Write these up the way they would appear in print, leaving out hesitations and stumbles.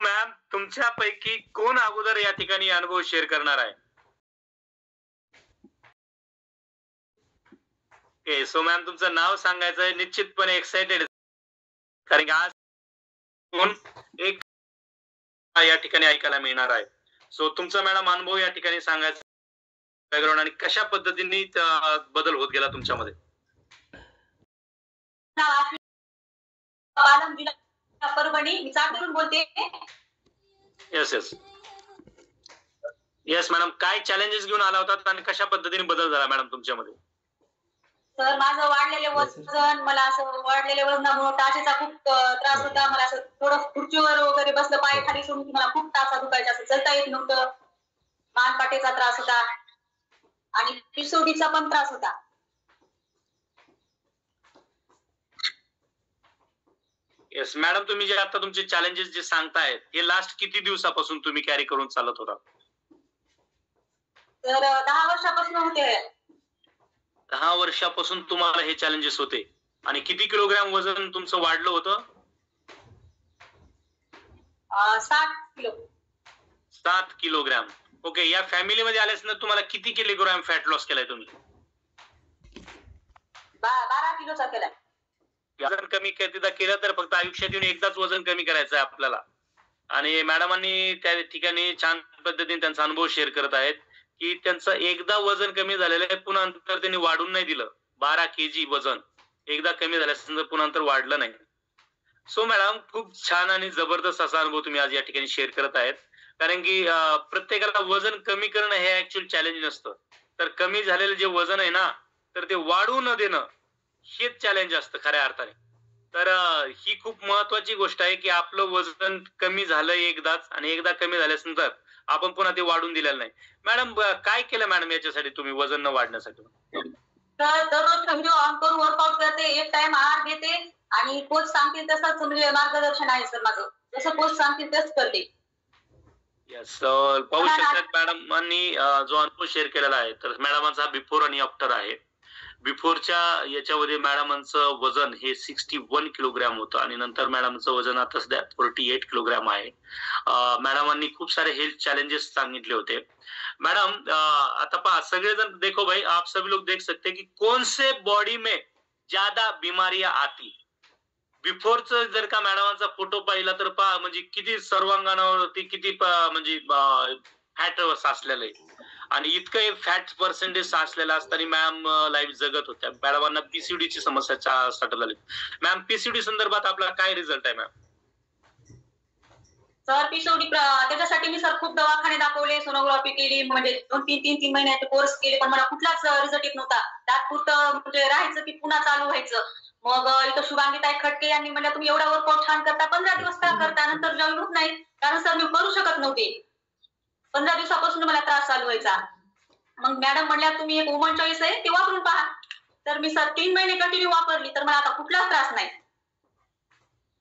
Ma'am तुमच्यापैकी कोण अगोदर या ठिकाणी अनुभव शेअर करणार आहे? ओके. सो मॅम तुमचं नाव सांगायचं आहे निश्चितपणे एक्साइटेड कारण की आज कोण एक या ठिकाणी ऐकायला मिळणार आहे. सो तुमचा मॅडम अनुभव या ठिकाणी सांगायचा बॅकग्राऊंड आणि कशा पद्धतीने बदल होत गेला तुमच्यामध्ये? परभणी मी चाकरून बोलते. Yes, yes. Yes madam. काय चॅलेंजेस घेऊन आला होतात आणि कशा पद्धतीने बदल झाला मॅडम तुमच्यामध्ये? तर माझं वाढलेले वजन, मला असं वाढलेल्या वजनामुळे टाचेचा खूप त्रास होता. मला असं थोडं खुर्चीवर वगैरे बसलं, पाय खाली सोडून की मला खूप टाचा दुखायचा, असं चलता येत नव्हतं. मानपाटेचा त्रास होता आणि पिसोडीचा पण त्रास होता. येस मॅडम, तुम्ही जे आता तुमचे चॅलेंजेस जे सांगतायत हे लास्ट किती दिवसापासून तुम्ही कॅरी करून चालत होता? तर 10 वर्षापासून होते. 10 वर्षापासून तुम्हाला हे चॅलेंजेस होते आणि किती किलोग्रॅम वजन तुमचं वाढलं होतं? 7 किलो. 7 किलोग्रॅम. ओके. या फॅमिलीमध्ये आल्यानंतर तुम्हाला किती किलोग्रॅम फॅट लॉस केलाय तुम्ही? 12 किलोचा केलाय. वजन कमी केलं तर फक्त आयुष्यात येऊन एकदाच वजन कमी करायचं आहे आपल्याला. आणि मॅडमांनी त्या ठिकाणी छान पद्धतीने त्यांचा अनुभव शेअर करत आहेत, की त्यांचं एकदा वजन कमी झालेलं आहे, पुन्हा नंतर त्यांनी वाढून नाही दिलं. 12 केजी वजन एकदा कमी झाल्यानंतर पुन्हा नंतर वाढलं नाही. सो मॅडम खूप छान आणि जबरदस्त असा अनुभव तुम्ही आज या ठिकाणी शेअर करत आहेत. कारण की प्रत्येकाला वजन कमी करणं हे ऍक्च्युअल चॅलेंज नसतं. तर कमी झालेलं जे वजन आहे ना, तर ते वाढू न देणं हेच चॅलेंज असतं खऱ्या अर्थाने. तर ही खूप महत्वाची गोष्ट आहे, की आपलं वजन कमी झालं एकदाच आणि एकदा कमी झाल्यानंतर आपण पुन्हा ते वाढून दिलेलं नाही. मॅडम काय केलं मॅडम याच्यासाठी तुम्ही वजन न वाढण्यासाठी? तर दररोज व्हिडिओ ऑन करून वर्कआउट करते, एक टाइम आहार घेते आणि कोच सांगतील तसंच म्हणजे मार्गदर्शन आहे सर माझं. जसं कोच सांगतील तेच करते. येस. पाहू शकतात मॅडमांनी जो अनुभव शेअर केलेला आहे, तर मॅडमांचा बिफोर आणि आफ्टर आहे. बिफोरच्या याच्यामध्ये मॅडमांचं वजन हे 61 किलोग्रॅम होतं आणि नंतर मॅडमचं वजन आता सध्या 48 किलोग्रॅम आहे. मॅडमांनी खूप सारे हेल्थ चॅलेंजेस सांगितले होते. मैडम आता पहा सगळेजण देखो भाई आप सभी लोग देख सकते हैं कि कौन से बॉडी में ज्यादा बीमारियां आती. बिफोरचं जर का मॅडमांचा फोटो पाहिला तर पहा म्हणजे किती सर्वांगावरती किती म्हणजे फॅट साचलेलं आहे आणि इतकं फॅट पर्सेंटेज साचलेलं असताना मॅम लाईफ जगत होत्या. मॅडमांना पीसीडी ची समस्या स्टार्ट झाली. मॅम पीसीडी संदर्भात आपला काय रिझल्ट आहे मॅम? सर पीसीओडी त्याच्यासाठी मी सर खूप दवाखाने दाखवले, सोनोग्राफी केली, म्हणजे 2-3 महिन्याचे कोर्स केले, पण मला कुठलाच रिझल्ट येत नव्हता. तात्पुरतं म्हणजे राहायचं की पुन्हा चालू व्हायचं. मग इथं शुभांगीताई खटके यांनी म्हणलं तुम्ही एवढा वर्कआउट छान करता, 15 दिवस का करता? नंतर जॉईन होत नाही, कारण सर मी करू शकत नव्हते. 15 दिवसापासून मला त्रास चालू व्हायचा. मग मॅडम म्हणल्या तुम्ही एक वुमन चॉईस आहे ते वापरून पहा. तर मी सर 3 महिने कंटिन्यू वापरली, तर मला आता कुठलाच त्रास नाही.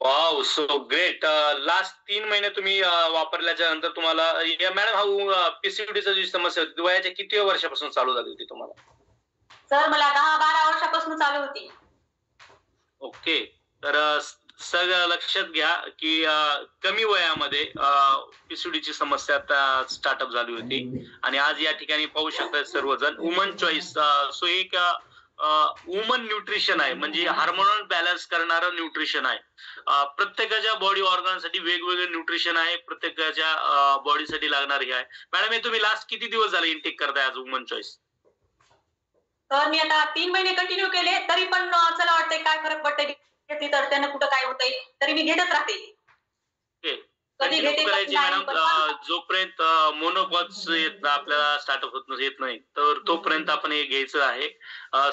Wow so great. लास्ट 3 महिने तुम्ही वापरल्याच्या नंतर तुम्हाला मॅडम हा पीसीओडीची जी समस्या होती वयाच्या किती वर्षापासून चालू झाली होती तुम्हाला? सर मला 10-12 वर्षापासून चालू होती. ओके. तर सगळं लक्षात घ्या की कमी वयामध्ये पीसीओडीची समस्या आता स्टार्टअप झाली होती आणि आज या ठिकाणी पाहू शकतात सर्वजण वुमन चॉईस. सो एक वुमन न्यूट्रिशन आहे म्हणजे हार्मोनल बॅलन्स करणारं न्यूट्रिशन आहे. प्रत्येकाच्या बॉडी ऑर्गनसाठी वेगवेगळे न्यूट्रिशन आहे. प्रत्येकाच्या बॉडीसाठी लागणार हे आहे. मॅडम हे तुम्ही लास्ट किती दिवस झाले इनटेक करताय आज वुमन चॉईस? तर मी आता 3 महिने कंटिन्यू केले, तरी पण चला वाटतंय काय फरक पडतंय, तर त्यानं कुठं काय होतंय, तरी मी घेतच राहते. कधी घेते करायची मॅडम जोपर्यंत मोनोपॉज आपल्याला स्टार्टअप होत येत नाही तर तोपर्यंत आपण हे घ्यायचं आहे.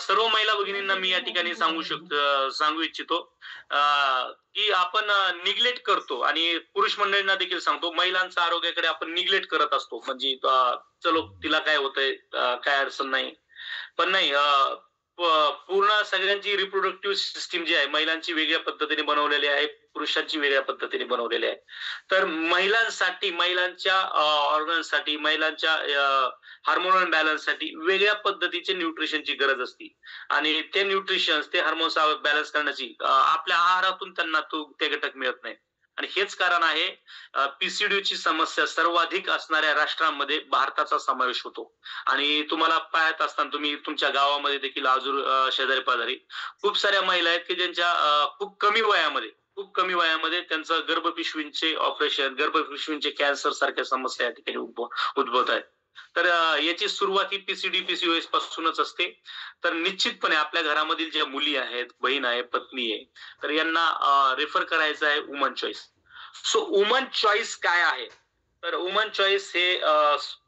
सर्व महिला भगिनींना मी या ठिकाणी सांगू इच्छितो की आपण निग्लेक्ट करतो आणि पुरुष मंडळींना देखील सांगतो महिलांच्या आरोग्याकडे आपण निग्लेक्ट करत असतो म्हणजे चलो तिला काय होतंय काय अडचण नाही पण नाही पूर्ण सगळ्यांची रिप्रोडक्टिव्ह सिस्टीम जी आहे महिलांची वेगळ्या पद्धतीने बनवलेली आहे पुरुषांची वेगळ्या पद्धतीने बनवलेली आहे. तर महिलांसाठी महिलांच्या ऑर्गन्ससाठी महिलांच्या हार्मोनल बॅलन्ससाठी वेगळ्या पद्धतीचे न्यूट्रिशनची गरज असते आणि ते हार्मोन्स बॅलन्स करण्याची आपल्या आहारातून त्यांना ते घटक मिळत नाही. आणि हेच कारण आहे पीसीडीची समस्या सर्वाधिक असणाऱ्या राष्ट्रांमध्ये भारताचा समावेश होतो. आणि तुम्हाला पाहत असताना तुम्ही तुमच्या गावामध्ये देखील आजूर शेजारी पाजारी खूप साऱ्या महिला आहेत की ज्यांच्या खूप कमी वयामध्ये त्यांचं गर्भपिशवींचे ऑपरेशन, गर्भपिशवींचे कॅन्सर सारख्या समस्या या ठिकाणी उद्भवत आहेत. तर याची सुरुवात ही पीसीडी पीसीओएस पासूनच असते. तर निश्चितपणे आपल्या घरामधील ज्या मुली आहेत, बहीण आहे, पत्नी आहे, तर यांना रेफर करायचं आहे woman choice. So woman choice काय आहे? तर वुमन चॉईस हे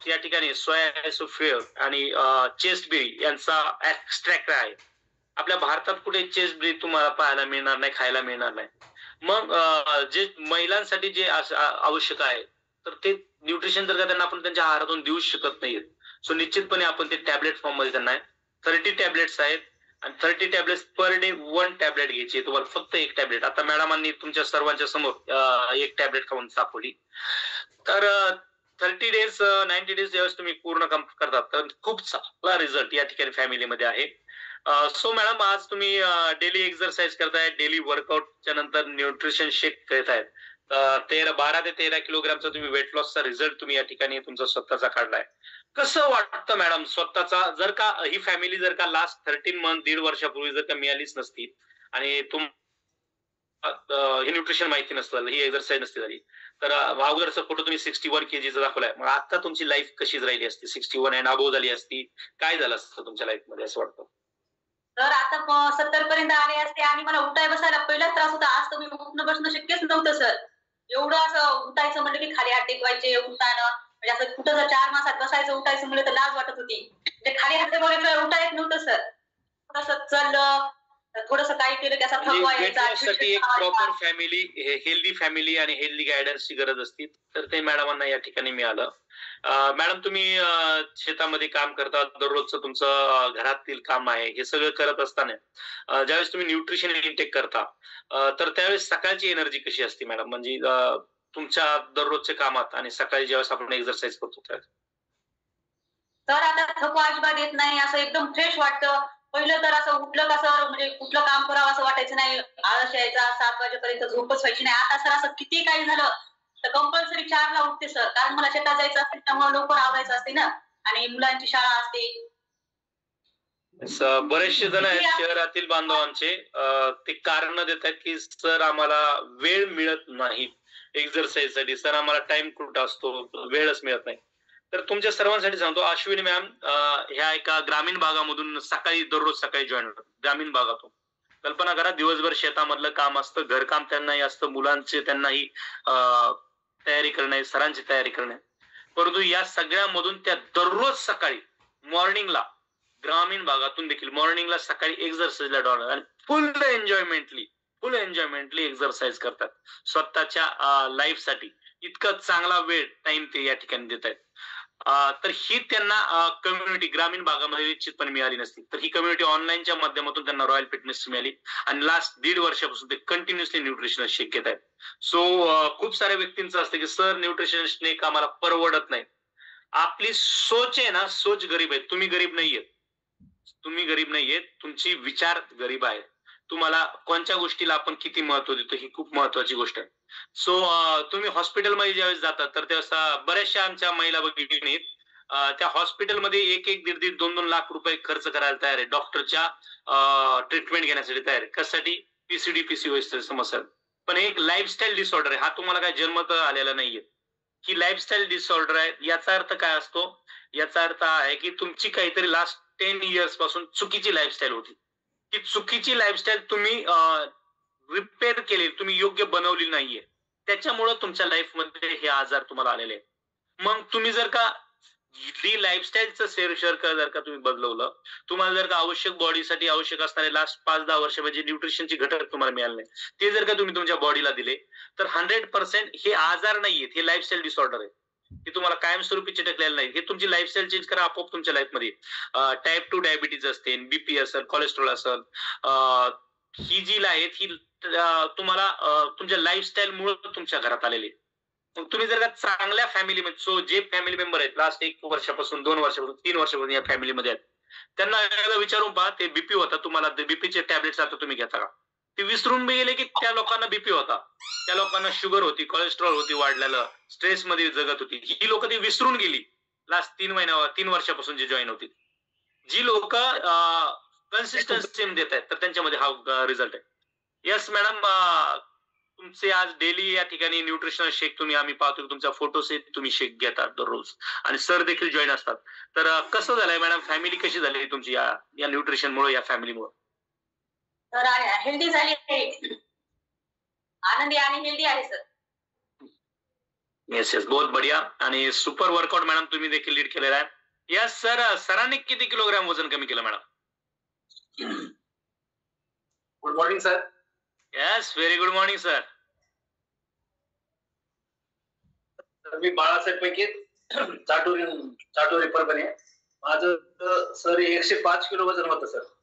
या ठिकाणी सोया आयसोफेअर आणि चेस्ट बेरी यांचा एक्स्ट्रॅक्ट आहे. आपल्या भारतात कुठे चेस्ट बेरी तुम्हाला पाहायला मिळणार नाही, खायला मिळणार नाही. मग जे महिलांसाठी जे आवश्यक आहे, तर ते न्यूट्रिशन जर का त्यांना आपण त्यांच्या आहारातून देऊच शकत नाहीये. सो निश्चितपणे आपण ते टॅबलेट फॉर्म मध्ये त्यांना 30 टॅबलेट्स आहेत आणि 30 टॅबलेट्स पर डे 1 टॅबलेट घ्यायची. तुम्हाला फक्त एक टॅबलेट. आता मॅडमांनी तुमच्या सर्वांच्या समोर एक टॅबलेट खाऊन दाखवली. तर 30 डेज 90 डेज ज्यावेळेस तुम्ही पूर्ण करतात तर खूप चांगला रिझल्ट या ठिकाणी फॅमिलीमध्ये आहे. सो मॅडम आज तुम्ही डेली एक्सरसाइज करताय, डेली वर्कआउटच्या नंतर न्यूट्रिशन शेक घेतायत. 12 ते 13 किलोग्रामचा तुम्ही वेट लॉसचा रिझल्ट तुम्ही या ठिकाणी तुमचा स्वतःचा काढलाय. कसं वाटतं मॅडम स्वतःचा? जर का ही फॅमिली जर का लास्ट 13 मंथ 1.5 वर्षापूर्वी जर का मिळालीच नसती आणि हे न्यूट्रिशन माहिती नसतं, ही एक्सरसाइज नसती झाली, तर अगोदरचा फोटो तुम्ही 61 केजीचा दाखवलाय. मग आता तुमची लाईफ कशी राहिली असती? 61 अँड अबोव्ह झाली असती, काय झालं असतं तुमच्या लाईफ मध्ये असं वाटतं? तर आता 70 पर्यंत आले असते आणि मला उठाय बसायला पहिलाच त्रास होता. आज तर मी उठणं बसणं शक्यच नव्हतं सर. एवढं असं उठायचं म्हणलं की खाली हात टेकवायचे उठताना. म्हणजे असं कुठं जर 4 मासात बसायचं उठायचं म्हणलं तर लाज वाटत होती. म्हणजे खाली हात टेकवायला उठा येत नव्हतं सर. थोडंसं चाललं, थोडंसं काही केलं की असा थकवा यायचा. एक प्रॉपर फॅमिली, हेल्दी फॅमिली आणि हेल्दी गायडन्सची गरज असते. तर ते मॅडमांना या ठिकाणी मिळालं. मॅडम तुम्ही शेतामध्ये काम करता, दररोजचं तुमचं घरातील काम आहे, हे सगळं करत असताना ज्यावेळेस तुम्ही न्यूट्रिशन इनटेक करता, तर त्यावेळेस सकाळची एनर्जी कशी असते मॅडम? म्हणजे तुमच्या दररोजच्या कामात आणि सकाळी ज्यावेळेस आपण एक्सरसाइज करतो त्यावेळेस? तर आता थकवा अजिबात येत नाही. असं एकदम फ्रेश वाटतं. पहिलं तर असं उठलं कसं म्हणजे कुठलं काम करावं असं वाटायचं नाही. आळस यायचा. 7 वाजेपर्यंत झोपच व्हायची नाही. आता सर असं किती काही झालं तर कंपल्सरी 4 ला उठते सर. कारण मला शेतात जायचं असते त्यामुळे लवकर आवरायचं असते ना आणि मुलांची शाळा असते. बरेचसे जण आहेत शहरातील बांधव आमचे, ते कारण देत आहेत की सर आम्हाला वेळ मिळत नाही एक्सरसाइज साठी, सर आम्हाला टाइम कुठं असतो, वेळच मिळत नाही. तर तुमच्या सर्वांसाठी सांगतो, अश्विनी मॅम ह्या एका ग्रामीण भागामधून दररोज सकाळी जॉईन होतात. ग्रामीण भागातून कल्पना करा, दिवसभर शेतामधलं काम असतं, घरकाम त्यांनाही असतं, मुलांचे त्यांनाही तयारी करणे, सरांची तयारी करणे, परंतु या सगळ्यामधून त्या दररोज सकाळी मॉर्निंगला ग्रामीण भागातून देखील मॉर्निंगला सकाळी एक्सरसाइजला डॉलर आणि फुल एन्जॉयमेंटली एक्सरसाइज करतात स्वतःच्या लाईफ साठी. इतका चांगला वेळ टाइम ते या ठिकाणी देत आहेत. तर ही त्यांना कम्युनिटी ग्रामीण भागामध्ये निश्चितपणे मिळाली नसती. तर ही कम्युनिटी ऑनलाईनच्या माध्यमातून त्यांना रॉयल फिटनेस मिळाली आणि लास्ट 1.5 वर्षापासून ते कंटिन्युअसली न्यूट्रिशन शेक घेत आहेत. सो खूप साऱ्या व्यक्तींचं असतं की सर न्यूट्रिशन शेक आम्हाला परवडत नाही. आपली सोच आहे ना, सोच गरीब आहे. तुम्ही गरीब नाहीयेत, तुमची विचार गरीब आहेत. तुम्हाला कोणत्या गोष्टीला आपण किती महत्व देतो ही खूप महत्वाची गोष्ट आहे. सो तुम्ही हॉस्पिटलमध्ये ज्यावेळेस जातात तर त्यावेळेस बऱ्याचशा आमच्या महिला भगिनी त्या हॉस्पिटलमध्ये 1-1, 1.5-1.5, 2-2 लाख रुपये खर्च करायला तयार आहे डॉक्टरच्या ट्रीटमेंट घेण्यासाठी तयार आहे. कशासाठी? पीसीडी पीसीओएस समस्या. पण एक लाईफस्टाईल डिसऑर्डर आहे, हा तुम्हाला काय जन्मत आलेला नाहीये. ही लाईफस्टाईल डिसऑर्डर आहे. याचा अर्थ काय असतो? याचा अर्थ आहे की तुमची काहीतरी लास्ट 10 इयर्स पासून चुकीची लाईफस्टाईल होती. ती चुकीची लाईफस्टाईल तुम्ही रिपेअर केली, तुम्ही योग्य बनवली नाहीये. त्याच्यामुळे तुमच्या लाईफमध्ये हे आजार तुम्हाला आलेले आहेत. मग तुम्ही जर का लाईफस्टाईलचं जर का तुम्ही बदलवलं, तुम्हाला जर का आवश्यक बॉडीसाठी आवश्यक असणारे लास्ट 5-10 वर्ष म्हणजे न्यूट्रिशनचे घटक तुम्हाला मिळाले नाही, ते जर का तुम्ही तुमच्या बॉडीला दिले तर 100% हे आजार नाहीयेत, हे लाईफस्टाईल डिसऑर्डर आहे. हे तुम्हाला कायमस्वरूपी चिटकलेलं नाही. हे तुमची लाईफस्टाईल चेंज करा, आपोआप तुमच्या लाईफमध्ये टाईप 2 डायबिटीज असते, बीपी असेल, कोलेस्ट्रॉल असेल, ही जी आहेत ही तुम्हाला तुमच्या लाईफस्टाईल मुळे तुमच्या घरात आलेली. मग तुम्ही जर का चांगल्या फॅमिलीमध्ये, सो जे फॅमिली मेंबर आहेत लास्ट 1 वर्षापासून, 2 वर्षापासून, 3 वर्षापासून या फॅमिलीमध्ये आहेत, त्यांना एकदा विचारून पहा, ते बीपी होता तुम्हाला, बीपीचे टॅबलेट्स आता तुम्ही घेता का? ते विसरून बी गेले की त्या लोकांना बीपी होता, त्या लोकांना शुगर होती, कोलेस्ट्रॉल होती वाढलेलं, स्ट्रेस मध्ये जगत होती. ही लोक ती विसरून गेली लास्ट 3 वर्षापासून जे जॉईन होती. जी लोक कन्सिस्टन्सी देत आहेत तर त्यांच्यामध्ये हा रिझल्ट आहे. येस मॅडम, तुमचे आज डेली या ठिकाणी न्यूट्रिशनल शेक तुम्ही आम्ही पाहतो की तुमच्या फोटो सहित तुम्ही शेक घेतात दररोज आणि सर देखील जॉईन असतात. तर कसं झालंय मॅडम, फॅमिली कशी झाली तुमची या न्यूट्रिशनमुळे, या फॅमिलीमुळे? तर हेल्दी झाली आहे, आनंदी आणि हेल्दी आहे सर. येस येस, बहुत बढिया आणि सुपर वर्कआउट मॅडम तुम्ही देखील लीड केलेला आहे. यस सर, सरांनी किती किलोग्राम वजन कमी केलं madam? Good morning sir. Yes, very good morning sir. मी बाळासाहेब पैकी चाटोरी परभणी. माझं सर 105 किलो वजन होतं सर.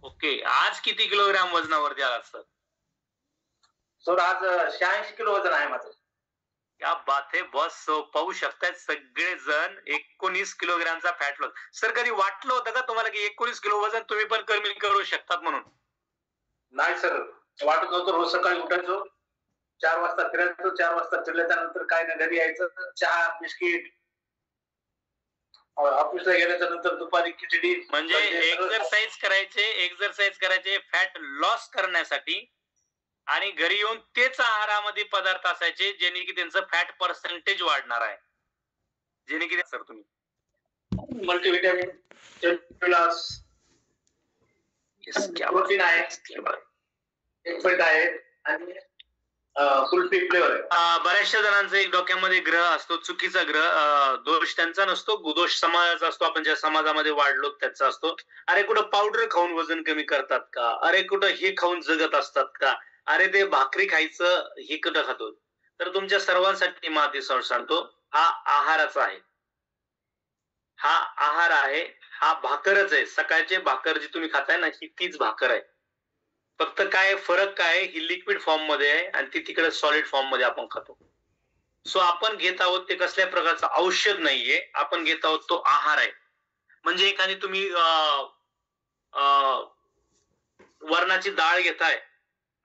ओके, आज किती किलोग्राम वजनावरती आलात सर? सर आज 86 किलो वजन आहे माझं. क्या बात है बॉस. पाहू शकतायत सगळेजण 19 किलोग्रामचा फॅट लॉस. सर कधी वाटलं होतं का तुम्हाला की 19 किलो वजन तुम्ही पण कमी करू शकतात म्हणून? नाही सर, वाटत नव्हतं. रोज सकाळी उठायचो, 4 वाजता फिरायचो, 4 वाजता फिरल्याच्या नंतर काय नाही घरी यायचं, चहा बिस्किट, ऑफिसला गेल्याच्या नंतर दुपारी खिचडी. म्हणजे एक्सरसाइज करायचे फॅट लॉस करण्यासाठी आणि घरी येऊन तेच आहारामध्ये पदार्थ असायचे जेणे की त्यांचं फॅट पर्सेंटेज वाढणार आहे. जेणे की सर तुम्ही मल्टीव्हिटॅमिन, प्रोटीन आहे, एक्सपर्ट आहे आणि कुल्फी फ्लेवर आहे. बऱ्याचशा जणांचा एक डोक्यामध्ये ग्रह असतो, चुकीचा ग्रह. दोष त्यांचा नसतो, दोष समाजाचा असतो. आपण ज्या समाजामध्ये वाढलो त्याचा असतो. अरे कुठं पावडर खाऊन वजन कमी करतात का, अरे कुठं हे खाऊन जगत असतात का, अरे ते भाकरी खायचं हे कुठं खातो. तर तुमच्या सर्वांसाठी माती सांगतो, हा आहाराचा आहे, हा आहार आहे, हा भाकरच आहे. सकाळचे भाकर जी तुम्ही खाताय ना, ही तीच भाकर आहे. फक्त काय फरक काय, ही लिक्विड फॉर्म मध्ये आहे आणि ती तिकडे सॉलिड फॉर्म मध्ये आपण खातो. सो आपण घेत आहोत ते कसल्या प्रकारचं औषध नाहीये, आपण घेत आहोत तो आहार आहे. म्हणजे एखादी तुम्ही वरणाची डाळ घेताय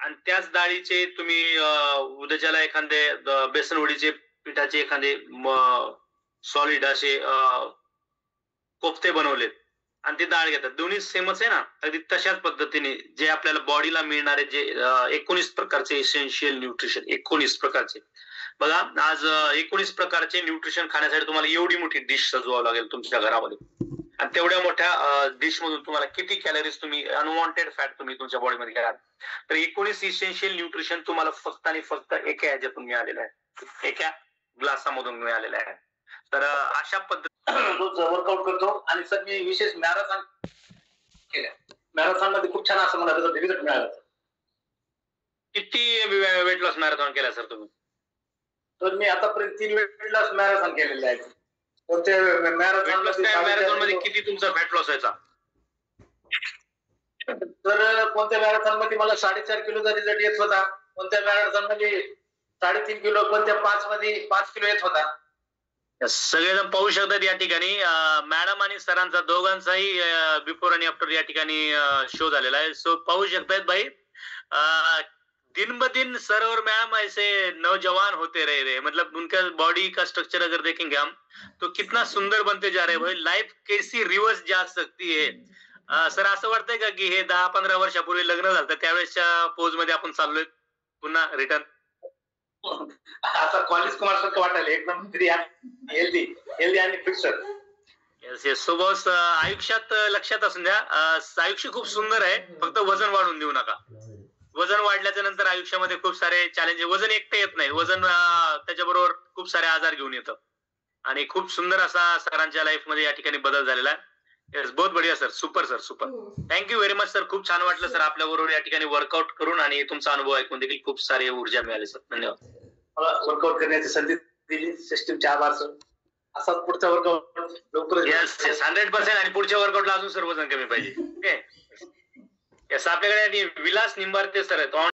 आणि त्याच डाळीचे तुम्ही उद्याच्याला एखादे बेसन उडीचे पिठाचे एखादे सॉलिड असे कोफ्ते बनवलेत आणि ती डाळ घेतात, दोन्ही सेमच आहे ना. अगदी तशाच पद्धतीने जे आपल्याला बॉडीला मिळणारे जे 19 प्रकारचे इसेन्शियल न्यूट्रिशन, 19 प्रकारचे बघा, आज 19 प्रकारचे न्यूट्रिशन खाण्यासाठी तुम्हाला एवढी मोठी डिश सजवावं लागेल तुमच्या घरामध्ये. आणि तेवढ्या मोठ्या डिश मधून तुम्हाला किती कॅलरीज तुम्ही अनवॉन्टेड फॅट तुम्ही तुमच्या बॉडीमध्ये घ्याल. तर 19 इसेन्शियल न्यूट्रिशन तुम्हाला फक्त आणि फक्त एका ह्याच्यातून मिळालेलं आहे, एका ग्लासामधून मिळालेलं आहे. तर अशा पद्धतीने रोज वर्कआउट करतो आणि सर मी विशेष मॅरेथॉन केल्या. मॅरेथॉन मध्ये खूप छान असं मला रिझल्ट मिळाला. किती वेट लॉस मॅरेथॉन केला सर तुम्ही? तर मी आतापर्यंत 3 वेट लॉस मॅरेथॉन केलेले आहेत. कोणत्या मॅरेथॉन मध्ये किती तुमचा फॅट लॉस व्हायचा? तर कोणत्या मॅरेथॉन मध्ये मला 4.5 किलोचा रिझल्ट येत होता, कोणत्या मॅरेथॉन मध्ये 3.5 किलो, कोणत्या 5 मध्ये 5 किलो येत होता. सगळेजण पाहू शकतात या ठिकाणी मॅडम आणि सरांचा दोघांचाही बिफोर आणि आफ्टर या ठिकाणी शो झालेला है. सो पाहू शकतायत भाई, दिन ब दिन सर और मैम ऐसे नौजवान होते रहे, मतलब उनका बॉडी का स्ट्रक्चर अगर देखेंगे हम तो कितना सुंदर बनते जा रहे भाई. लाइफ कैसी रिवर्स जा सकती है. सर असं वाटतंय का की हे 10-15 वर्षापूर्वी लग्न झालं त्यावेळेसच्या पोज मध्ये आपण चाललोय पुन्हा रिटर्न? आता कॉलेज कुमार सारखं वाटायला एकदम हेल्दी आणि fixer. Yes yes. So boss, आयुष्यात लक्षात असून द्या, आयुष्य खूप सुंदर आहे, फक्त वजन वाढून देऊ नका. वजन वाढल्याच्या नंतर आयुष्यामध्ये खूप सारे चॅलेंजेस, वजन एकटं येत नाही, वजन त्याच्याबरोबर खूप सारे आजार घेऊन येतं आणि खूप सुंदर असा सरांच्या लाईफ मध्ये या ठिकाणी बदल झालेला आहे. येस, बहुत बढिया sir, super sir, super. Thank you very much sir. खूप छान वाटलं सर आपल्या बरोबर या ठिकाणी वर्कआउट करून आणि तुमचा अनुभव ऐकून देखील खूप सारी ऊर्जा मिळाली सर. धन्यवाद. मला वर्कआउट करण्याची संधी दिली सिस्टीमच्या आभार सर. असाच पुढचा वर्कआउट लवकरच. Yes yes, 100%. आणि पुढच्या वर्कआउटला अजून सर वजन कमी पाहिजे. ओके. येस, आपल्याकडे विलास निंबारते सर आहेत.